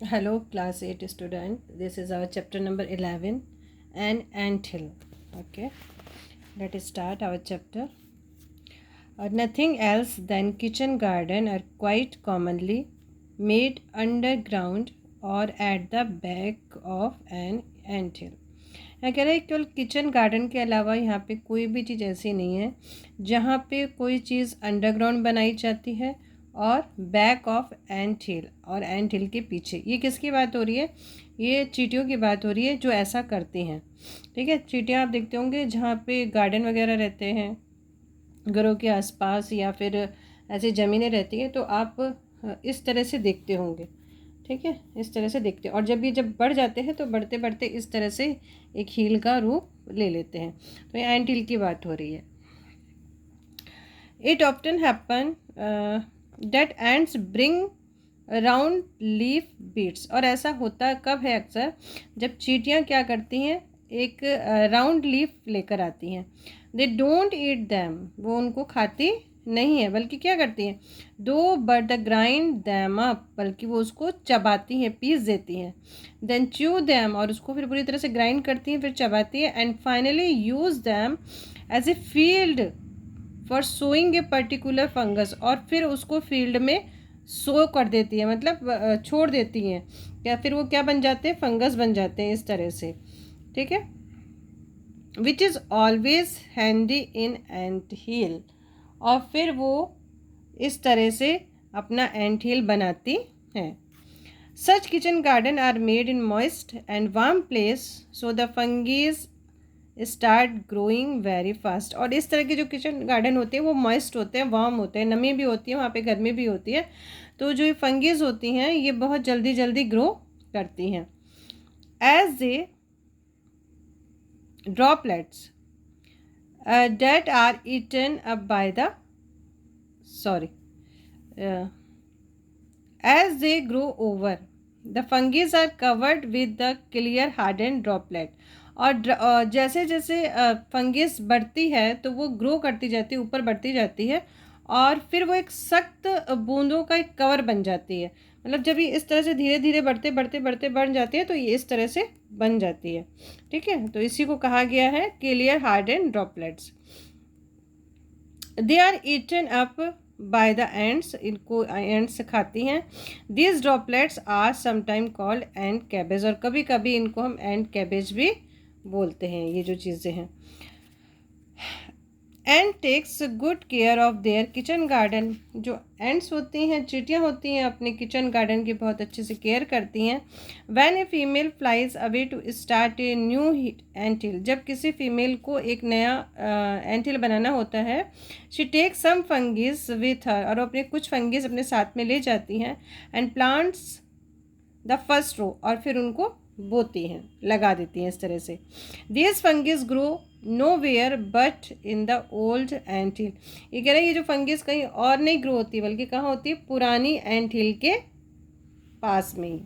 Hello, class 8 student. This is our chapter number 11, an anthill. Okay, let us start our chapter. Nothing else than kitchen garden are quite commonly made underground or at the back of an anthill. यहाँ कह रहा है केवल kitchen garden के अलावा यहाँ पे कोई भी चीज़ ऐसी नहीं है जहाँ पे कोई चीज़ अंडरग्राउंड बनाई जाती है और बैक ऑफ एंट हिल और एंट हिल के पीछे। ये किसकी बात हो रही है? ये चींटियों की बात हो रही है जो ऐसा करती हैं। ठीक है, चींटियाँ आप देखते होंगे जहाँ पे गार्डन वगैरह रहते हैं घरों के आसपास या फिर ऐसी ज़मीनें रहती हैं तो आप इस तरह से देखते होंगे। ठीक है, इस तरह से देखते हैं और जब बढ़ जाते हैं तो बढ़ते बढ़ते इस तरह से एक हील का रूप ले लेते हैं। तो ये एंट हील की बात हो रही है। It often happen that ants bring round leaf bits. और ऐसा होता कब है? अक्सर जब चींटियाँ क्या करती हैं, एक राउंड लीफ लेकर आती हैं। दे डोंट ईट दैम, वो उनको खाती नहीं है, बल्कि क्या करती हैं, दो but the grind them up, बल्कि वो उसको चबाती हैं, पीस देती हैं। देन च्यू दैम, और उसको फिर पूरी तरह से ग्राइंड करती हैं, फिर चबाती है। And finally use them as a field for sowing a particular fungus, और फिर उसको फील्ड में सो कर देती है, मतलब छोड़ देती हैं। क्या फिर वो क्या बन जाते हैं? फंगस बन जाते हैं इस तरह से। ठीक है, which is always handy in ant hill, और फिर वो इस तरह से अपना एंट हील बनाती हैं। Such kitchen garden are made in moist and warm place so the fungi start growing very fast. और इस तरह के जो किचन गार्डन होते हैं वो मॉइस्ट होते हैं, वार्म होते हैं, नमी भी होती है, वहाँ पे गर्मी भी होती है। तो जो ये फंगीज होती हैं ये बहुत जल्दी जल्दी ग्रो करती हैं। As a droplets that are eaten up by the as they grow over, the fungi are covered with the clear hardened droplet। और जैसे जैसे फंगिस बढ़ती है तो वो ग्रो करती जाती है, ऊपर बढ़ती जाती है, और फिर वो एक सख्त बूंदों का एक कवर बन जाती है। मतलब जब ये इस तरह से धीरे धीरे बढ़ते बढ़ते बढ़ते बढ़ जाती है तो ये इस तरह से बन जाती है। ठीक है, तो इसी को कहा गया है clear harden droplets. They are eaten up by the ants, इनको एंड्स खाती हैं। These droplets are sometime called ant cabbage, और कभी कभी इनको हम एंड कैबेज भी बोलते हैं, ये जो चीज़ें हैं। Ant takes good care of their kitchen garden, जो एंड्स होती हैं, चींटियाँ होती हैं, अपने किचन गार्डन की बहुत अच्छे से केयर करती हैं। When a female flies away to start a new anthill, जब किसी फीमेल को एक नया एंटिल बनाना होता है, she take some fungus with her, और अपने कुछ फंगिस अपने साथ में ले जाती हैं। And plants the first row, और फिर उनको बोती हैं, लगा देती हैं इस तरह से। This fungus grow nowhere but in the old ant hill, ये कह रहे हैं ये जो फंगिस कहीं और नहीं ग्रो होती बल्कि कहाँ होती है? पुरानी एंट हिल के पास में ही।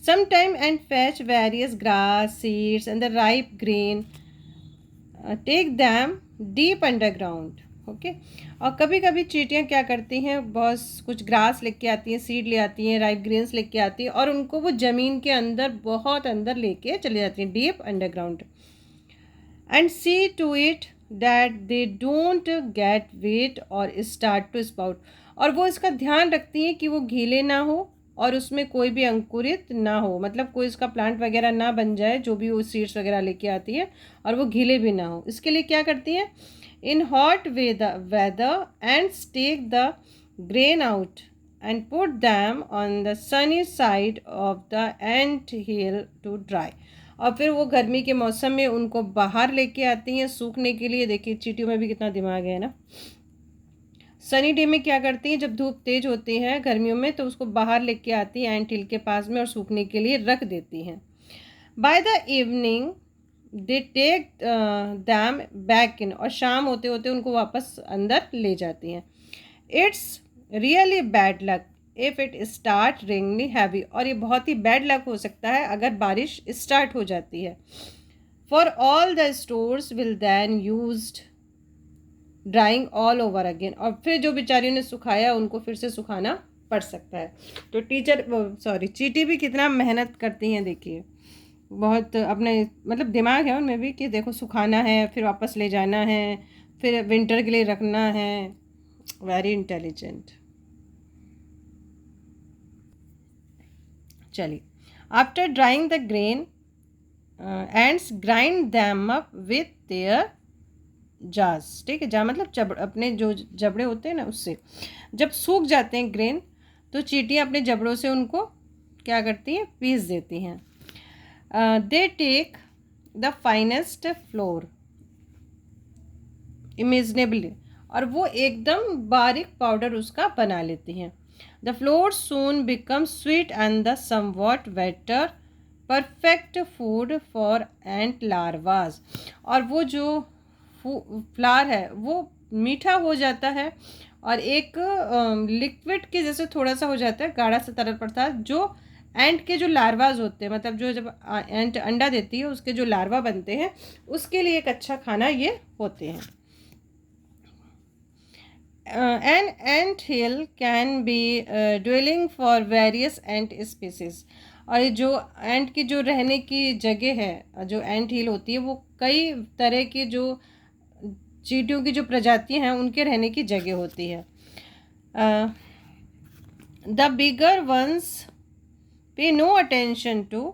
Sometime and fetch various grass, seeds and the ripe grain, take them deep underground। Okay, और कभी कभी चींटियाँ क्या करती हैं, बहुत कुछ ग्रास लेके आती हैं, सीड ले आती हैं, राइप ग्रेन्स लेके आती हैं, और उनको वो ज़मीन के अंदर बहुत अंदर लेके चली जाती हैं, deep underground. And see to it that they don't get wet और स्टार्ट टू स्पाउट, और वो इसका ध्यान रखती हैं कि वो गीले ना हो और उसमें कोई भी अंकुरित ना हो, मतलब कोई इसका प्लांट वगैरह ना बन जाए, जो भी वो सीड्स वगैरह लेके आती है, और वो गीले भी ना हो। इसके लिए क्या करती हैं? In hot weather, ants take the grain out and put them on the sunny side of the ant hill to dry। और फिर वो गर्मी के मौसम में उनको बाहर लेके आती हैं सूखने के लिए। देखिए चींटियों में भी कितना दिमाग है ना। सनी डे में क्या करती हैं, जब धूप तेज होती है गर्मियों में तो उसको बाहर लेके आती हैं एंट हिल के पास में और सूखने के लिए रख देती हैं। By the evening they take them back in, और शाम होते होते उनको वापस अंदर ले जाती हैं। It's really bad luck if it start raining heavy, और ये बहुत ही बैड लक हो सकता है अगर बारिश स्टार्ट हो जाती है। For all the stores will then used drying all over again, और फिर जो बेचारियों ने सुखाया उनको फिर से सुखाना पड़ सकता है। तो चींटी भी कितना मेहनत करती हैं देखिए, बहुत अपने मतलब दिमाग है उनमें भी कि देखो सुखाना है, फिर वापस ले जाना है, फिर विंटर के लिए रखना है। Very intelligent. चलिए, after drying the grain ants grind them up with their jaws. ठीक है, जा मतलब अपने जो जबड़े होते हैं ना उससे जब सूख जाते हैं ग्रेन, तो चींटियाँ अपने जबड़ों से उनको क्या करती हैं, पीस देती हैं। They take the finest flour imaginably, और वो एकदम बारीक पाउडर उसका बना लेती हैं। The flour soon become sweet and the somewhat wetter, perfect food for ant larvae. और वो जो फ्लावर है वो मीठा हो जाता है और एक लिक्विड के जैसे थोड़ा सा हो जाता है, गाढ़ा सा तरल पड़ता है, जो एंट के जो लार्वाज होते हैं, मतलब जो जब एंट अंडा देती है उसके जो लार्वा बनते हैं, उसके लिए एक अच्छा खाना ये होते हैं। An ant hill can be dwelling for various ant species। और जो एंट की जो रहने की जगह है, जो एंट हिल होती है, वो कई तरह की जो चींटियों की जो प्रजातियां हैं उनके रहने की जगह होती है। The bigger ones pay no attention to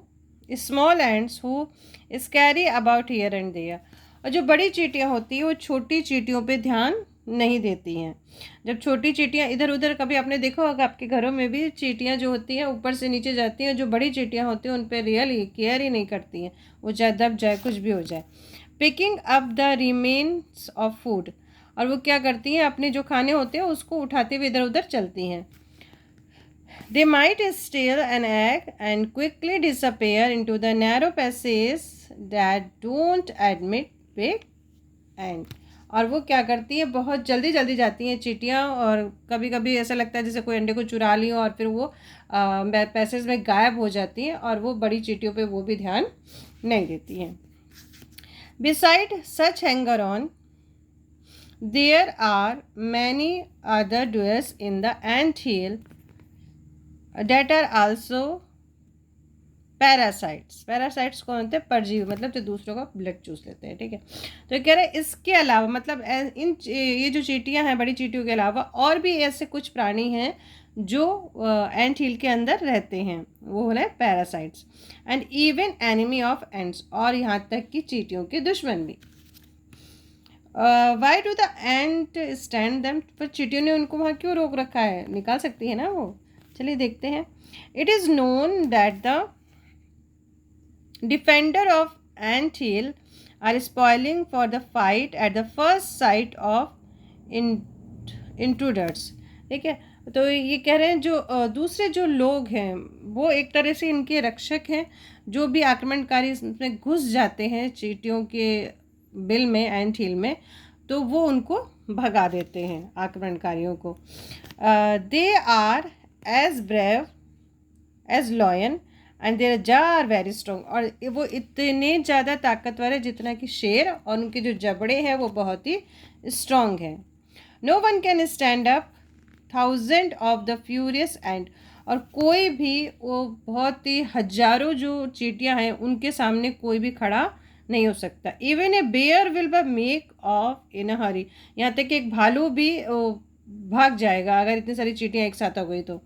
small ants who scurry about here and there. और जो बड़ी चींटियाँ होती हैं वो छोटी चींटियों पे ध्यान नहीं देती हैं। जब छोटी चींटियाँ इधर उधर, कभी आपने देखा होगा आपके घरों में भी चींटियाँ जो होती हैं ऊपर से नीचे जाती हैं, जो बड़ी चींटियाँ होती हैं उन पर रियली केयर ही नहीं करती हैं, वो चाहे दब जाए कुछ भी हो जाए। Picking up the remains of food, और वो क्या करती हैं, अपने जो खाने होते हैं उसको उठाते हुए इधर उधर चलती हैं। They might steal an egg and quickly disappear into the narrow passages that don't admit big ant। और वो क्या करती है, बहुत जल्दी जल्दी जाती हैं चींटियाँ, और कभी कभी ऐसा लगता है जैसे कोई अंडे को चुरा ली हो और फिर वो पैसेज में गायब हो जाती हैं, और वो बड़ी चींटियों पे वो भी ध्यान नहीं देती हैं। Beside such hanger on, there are many other dwellers in the ant hill that are also parasites. Parasites कौन होते हैं, परजीवी, मतलब जो दूसरों का ब्लड चूस लेते हैं। ठीक है, तो ये कह रहे हैं इसके अलावा, मतलब ये जो चींटियां हैं बड़ी चींटियों के अलावा और भी ऐसे कुछ प्राणी हैं जो एंट हिल के अंदर रहते हैं, वो हो रहे हैं parasites. And even enemy of ants, और यहाँ तक कि चींटियों के दुश्मन भी। Why do the ant stand them, पर चींटियों ने उनको वहाँ क्यों रोक रखा है, निकाल सकती है ना वो। चलिए देखते हैं। It is known that the defender of ant hill are spoiling for the fight at the first sight of intruders। ठीक है, तो ये कह रहे हैं जो दूसरे जो लोग हैं वो एक तरह से इनके रक्षक हैं, जो भी आक्रमणकारी इसमें घुस जाते हैं चींटियों के बिल में, एंट हिल में, तो वो उनको भगा देते हैं आक्रमणकारियों को। They are as brave as lion and their jaw are very strong, और वो इतने ज़्यादा ताकतवर है जितना कि शेर, और उनके जो जबड़े हैं वो बहुत ही स्ट्रॉन्ग हैं। No one can stand up thousand of the furious ant, और कोई भी वो बहुत ही हजारों जो चींटियां हैं उनके सामने कोई भी खड़ा नहीं हो सकता। Even a bear will be make off in a hurry, यहाँ तक कि एक भालू भी भाग जाएगा अगर इतनी सारी चींटियां एक साथ हो गई तो।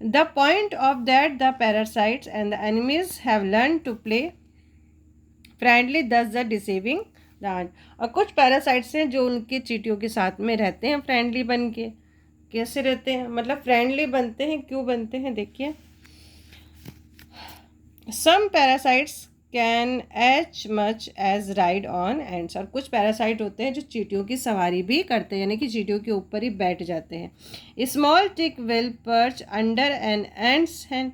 The point of that the parasites and the enemies have learned to play friendly, thus the deceiving the ant। और कुछ पैरासाइट्स हैं जो उनके चींटियों के साथ में रहते हैं फ्रेंडली बन के। कैसे रहते हैं, मतलब फ्रेंडली बनते हैं, क्यों बनते हैं देखिए। Some parasites can as much as ride on ants, और कुछ पैरासाइट होते हैं जो चींटियों की सवारी भी करते हैं, यानी कि चींटियों के ऊपर ही बैठ जाते हैं। Small tick will perch under an ant's head,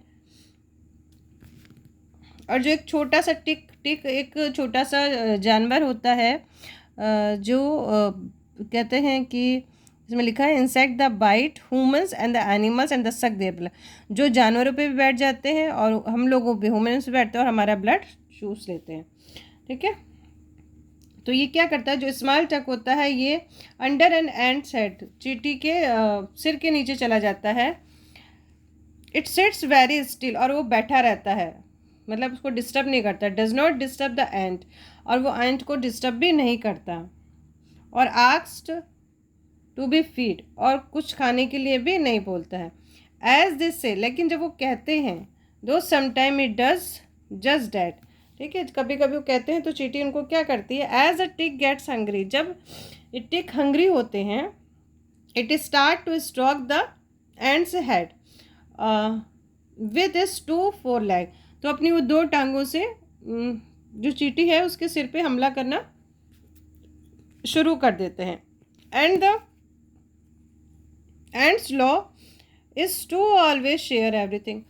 और जो एक छोटा सा टिक एक छोटा सा जानवर होता है जो कहते हैं कि इसमें लिखा है insect the bite humans and the animals and the suck their blood, जो जानवरों पे भी बैठ जाते हैं और हम लोगों पे, ह्यूमंस पे बैठते हैं और हमारा ब्लड चूस लेते हैं। ठीक है, तो ये क्या करता है, जो स्मॉल टक होता है ये अंडर एन एंट्स हेड, चींटी के सिर के नीचे चला जाता है, इट सिट्स वेरी स्टिल, और वो बैठा रहता है, मतलब उसको डिस्टर्ब नहीं करता। डज नॉट डिस्टर्ब द एंट, और वो एंट को डिस्टर्ब भी नहीं करता। और आस्क्ड टू बी फीड, और कुछ खाने के लिए भी नहीं बोलता है। एज दिस से, लेकिन जब वो कहते हैं, दो sometime it does just that, ठीक है, कभी कभी वो कहते हैं तो चींटी उनको क्या करती है, as a tick gets hungry, जब ये टिक हंग्री होते हैं, it start to stroke the ant's head with its 2 4 leg, तो अपनी वो 2 टांगों से जो चींटी है उसके सिर पे हमला करना शुरू कर देते हैं। And the ant's law is to always share everything,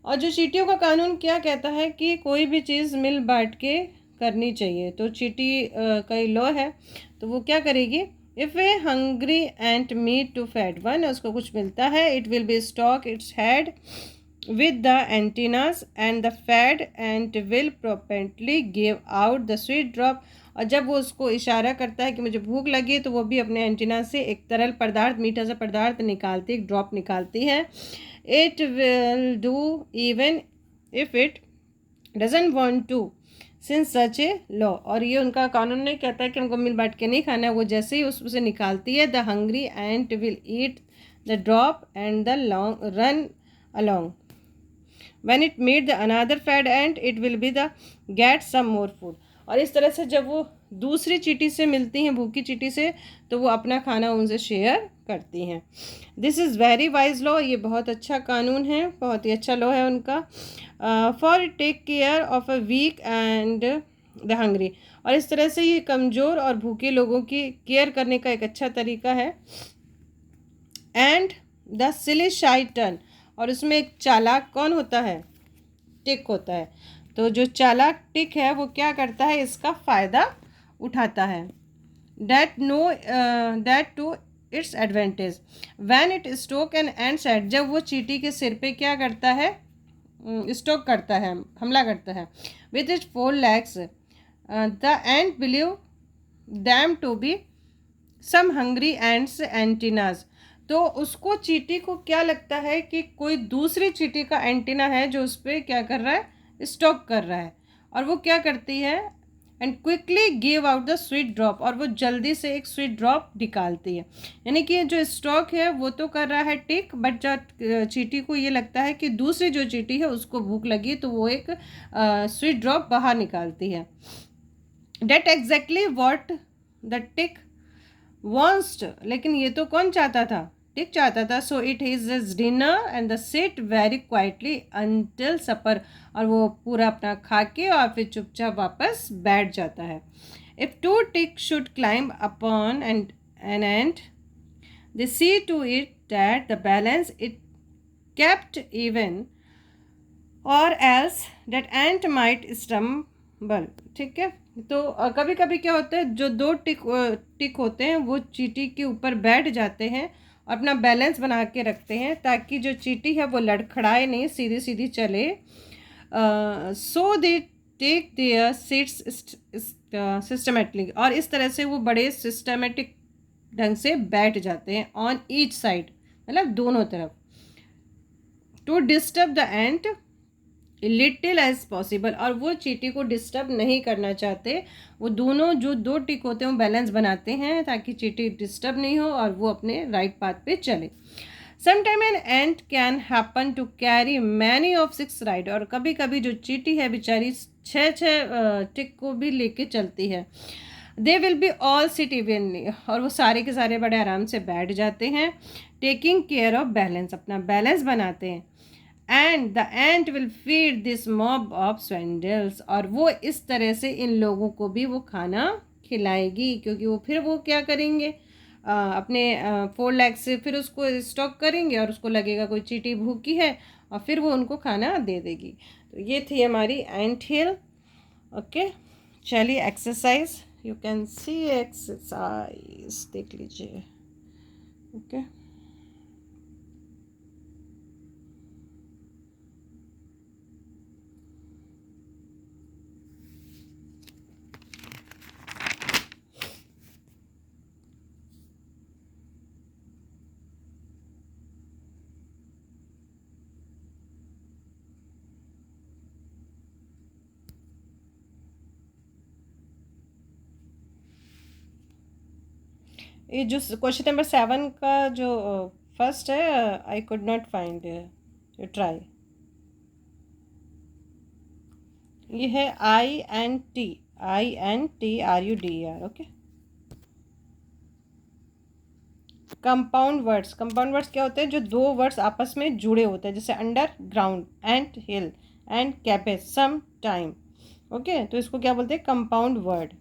और जो चींटियों का कानून क्या कहता है कि कोई भी चीज़ मिल बांट के करनी चाहिए। तो चींटी का लॉ है, तो वो क्या करेगी, if a hungry ant meet to fat one, उसको कुछ मिलता है, it will be stroke its head with the antennas and the fat ant will promptly give out the sweet drop, और जब वो उसको इशारा करता है कि मुझे भूख लगी, तो वो भी अपने एंटीना से एक तरल पदार्थ, मीठा सा पदार्थ निकालती, एक ड्रॉप निकालती है। It will do even if it doesn't want to since such a law, और ये उनका कानून नहीं कहता है कि उनको मिल बांट के नहीं खाना है, वो जैसे ही उससे निकालती है, the hungry ant will eat the drop and the long run along. When it meet the another fat ant, it will be the get some more food. और इस तरह से जब वो दूसरी चींटी से मिलती हैं, भूखी चींटी से, तो वो अपना खाना उनसे शेयर करती हैं। This is very wise law, ये बहुत अच्छा कानून है, बहुत ही अच्छा लॉ है उनका। For take care of a weak ant the hungry, और इस तरह से ये कमज़ोर और भूखे लोगों की केयर करने का एक अच्छा तरीका है। एंड द सिली शाई टर्न, और उसमें एक चालाक कौन होता है, टिक होता है। तो जो चालाक टिक है वो क्या करता है, इसका फ़ायदा उठाता है। That to its advantage when it stroke an ant set, जब वो चींटी के सिर पे क्या करता है, स्टोक करता है, हमला करता है, with its 4 legs, the ant believe them to be some hungry ants antennas, तो उसको चींटी को क्या लगता है कि कोई दूसरी चींटी का एंटीना है जो उस पर क्या कर रहा है, स्टॉक कर रहा है, और वो क्या करती है, and quickly give out the sweet drop, और वो जल्दी से एक स्वीट ड्रॉप निकालती है। यानी कि जो स्टॉक है वो तो कर रहा है टिक, बट जब चींटी को ये लगता है कि दूसरी जो चींटी है उसको भूख लगी, तो वो एक स्वीट ड्रॉप बाहर निकालती है। That exactly what the tick वॉन्स्ट, लेकिन ये तो कौन चाहता था, टिक चाहता था। So it is dinner and the sit very quietly until supper, और वो पूरा अपना खा के और फिर चुपचाप वापस बैठ जाता है। If 2 tick should climb upon an ant, they see to it that the balance it kept even, or else that ant might stumble, ठीक है। तो कभी कभी क्या होता है, जो 2 टिक होते हैं वो चींटी के ऊपर बैठ जाते हैं और अपना बैलेंस बना के रखते हैं, ताकि जो चींटी है वो लड़खड़ाए नहीं, सीधी सीधी चले। So they take their seats systematically, और इस तरह से वो बड़े सिस्टमेटिक ढंग से बैठ जाते हैं ऑन ईच साइड, मतलब दोनों तरफ, to disturb the ant little as possible, और वो चींटी को डिस्टर्ब नहीं करना चाहते। वो दोनों जो 2 टिक होते हैं वो बैलेंस बनाते हैं ताकि चींटी डिस्टर्ब नहीं हो और वो अपने राइट पाथ पे चले। Sometime an ant can happen to carry many of 6 ride, और कभी कभी जो चींटी है बेचारी 6 टिक को भी लेके चलती है। They will be all seat evenly, और वो सारे के सारे बड़े आराम से बैठ जाते हैं। टेकिंग केयर ऑफ बैलेंस, अपना बैलेंस बनाते हैं। And the ant will feed this mob of swindlers, और वो इस तरह से इन लोगों को भी वो खाना खिलाएगी, क्योंकि वो फिर वो क्या करेंगे, अपने 4 legs से फिर उसको स्टॉक करेंगे, और उसको लगेगा कोई चींटी भूखी है, और फिर वो उनको खाना दे देगी। तो ये थी हमारी एंट हिल। ओके, चलिए exercise, you can see exercise, देख लीजिए। ओके, ये जो क्वेश्चन नंबर 7 का जो फर्स्ट है, I could not find, you try. ये है INTRUDER, okay. Compound words, compound words क्या होते हैं? जो दो वर्ड्स आपस में जुड़े होते हैं, जैसे underground, ant hill, ant cabbage, some time, okay. तो इसको क्या बोलते हैं? Compound word.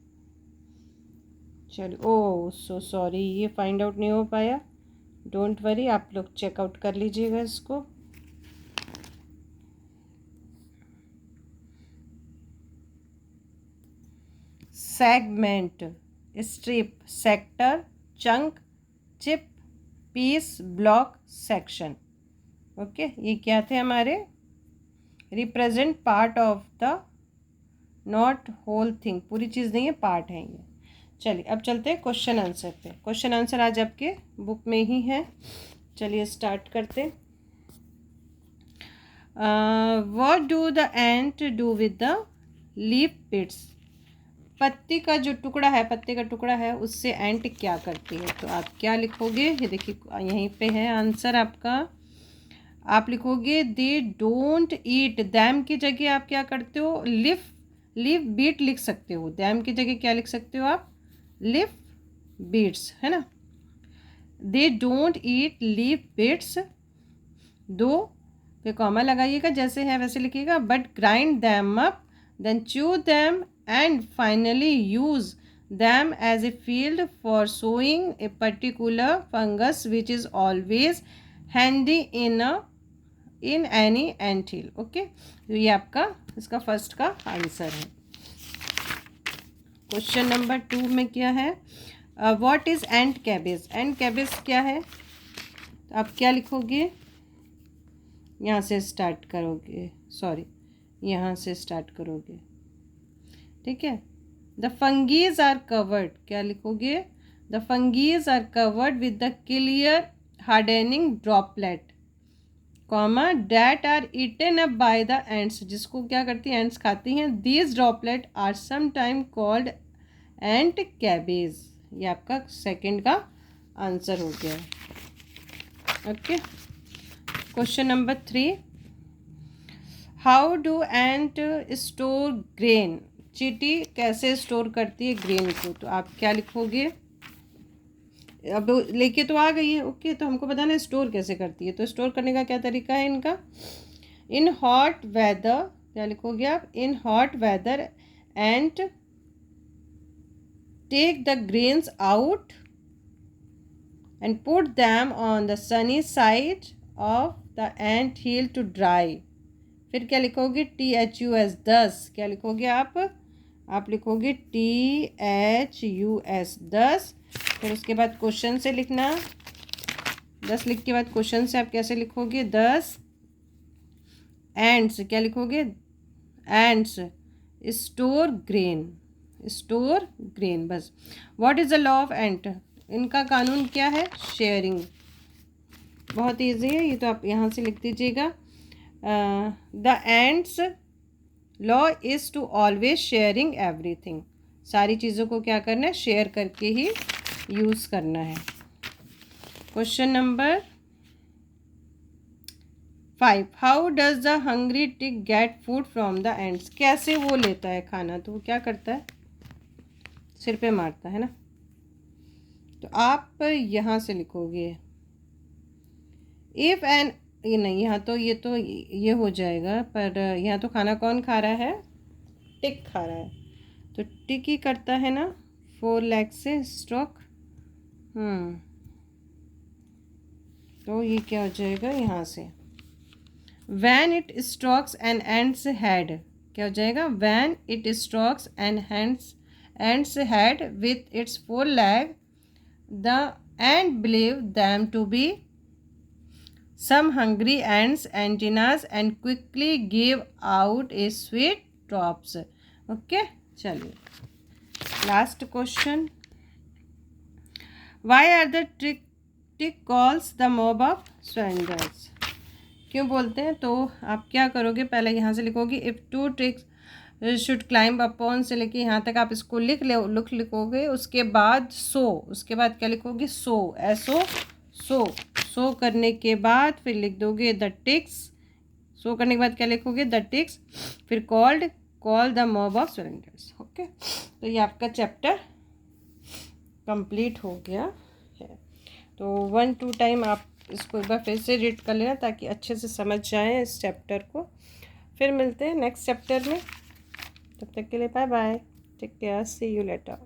चलिए, ओह सो सॉरी, ये फाइंड आउट नहीं हो पाया। डोंट वरी, आप लोग चेकआउट कर लीजिएगा इसको। Segment, strip, sector, chunk, chip, piece, block, section, okay. ये क्या थे हमारे? Represent part of the, not whole thing, पूरी चीज़ नहीं है, पार्ट है ये। चलिए अब चलते हैं क्वेश्चन आंसर पे। क्वेश्चन आंसर आज आपके बुक में ही है। चलिए स्टार्ट करते। What do the ant do with the leaf bits? पत्ती का जो टुकड़ा है, पत्ते का टुकड़ा है, उससे एंट क्या करती है? तो आप क्या लिखोगे? ये देखिए यहीं पे है आंसर आपका। आप लिखोगे दे डोंट ईट। दैम की जगह आप क्या करते हो? लीफ बीट लिख सकते हो। दैम की जगह क्या लिख सकते हो आप? लीफ बीट्स, है ना। They don't eat leaf bits, दो पे कॉमा लगाइएगा, जैसे है वैसे लिखिएगा। But grind them up, then chew them, and finally use them as a field for sowing a particular fungus which is always handy in any ant hill, okay. तो ये आपका इसका फर्स्ट का आंसर है। क्वेश्चन नंबर 2 में क्या है? What is ant cabbage? Ant cabbage क्या है? तो आप क्या लिखोगे? यहाँ से स्टार्ट करोगे, सॉरी यहाँ से स्टार्ट करोगे, ठीक है। द फंगीज आर कवर्ड, क्या लिखोगे? The fungi are covered with the clear hardening droplet, comma, that are eaten up by the ants, जिसको क्या करती हैं? एंट्स खाती हैं। These droplet are some time called ant cabbage. ये आपका सेकंड का आंसर हो गया, okay. Question number 3, how do ant store grain? चींटी कैसे स्टोर करती है ग्रेन को? तो आप क्या लिखोगे? अब लेके तो आ गई है, ओके। तो हमको बताना है स्टोर कैसे करती है। तो स्टोर करने का क्या तरीका है इनका? इन हॉट वेदर, क्या लिखोगे आप? In hot weather and take the grains out and put them on the sunny side of the ant hill to dry. फिर क्या लिखोगे? THUS 10, क्या लिखोगे आप? आप लिखोगे THUS 10। फिर उसके बाद क्वेश्चन से लिखना, 10 लिख के बाद क्वेश्चन से आप कैसे लिखोगे? 10 एंड्स, क्या लिखोगे? Ants store grain, store grain, बस। What is the law of ant? इनका कानून क्या है? शेयरिंग। बहुत ईजी है ये, तो आप यहाँ से लिख दीजिएगा। The ant's law is to always sharing everything. सारी चीज़ों को क्या करना है? शेयर करके ही यूज़ करना है। Question number 5, how does the hungry tick get food from the ants? कैसे वो लेता है खाना? तो वो क्या करता है? सिर पे मारता है ना। तो आप यहाँ से लिखोगे इफ़ एन, ये नहीं, यहाँ तो ये हो जाएगा, पर यहाँ तो खाना कौन खा रहा है? टिक खा रहा है। तो टिक ही करता है ना 4 लेग से स्ट्रोक। तो ये क्या हो जाएगा यहाँ से? When it strokes an ant's head, क्या हो जाएगा? When it strokes an ant's head with its 4 leg, the ant believe them to be some hungry ants antennas and quickly give out a sweet drops, okay। चलिए last question, why are the tick calls the mob of swindlers? क्यों बोलते हैं? तो आप क्या करोगे? पहले यहाँ से लिखोगे if 2 ticks should climb upon से लेके यहाँ तक आप इसको लिखोगे। उसके बाद सो, उसके बाद क्या लिखोगे, सो, एसओ, सो करने के बाद फिर लिख दोगे द टिक्स। सो करने के बाद क्या लिखोगे, द टिक्स, फिर call the mob of surrenders. Okay, तो ये आपका चैप्टर कंप्लीट हो गया है। तो 1-2 टाइम आप इसको एक बार फिर से रीड कर लेना ताकि अच्छे से समझ जाएं इस चैप्टर को। फिर मिलते हैं नेक्स्ट चैप्टर में, तब तक के लिए bye bye, take care, see you letter.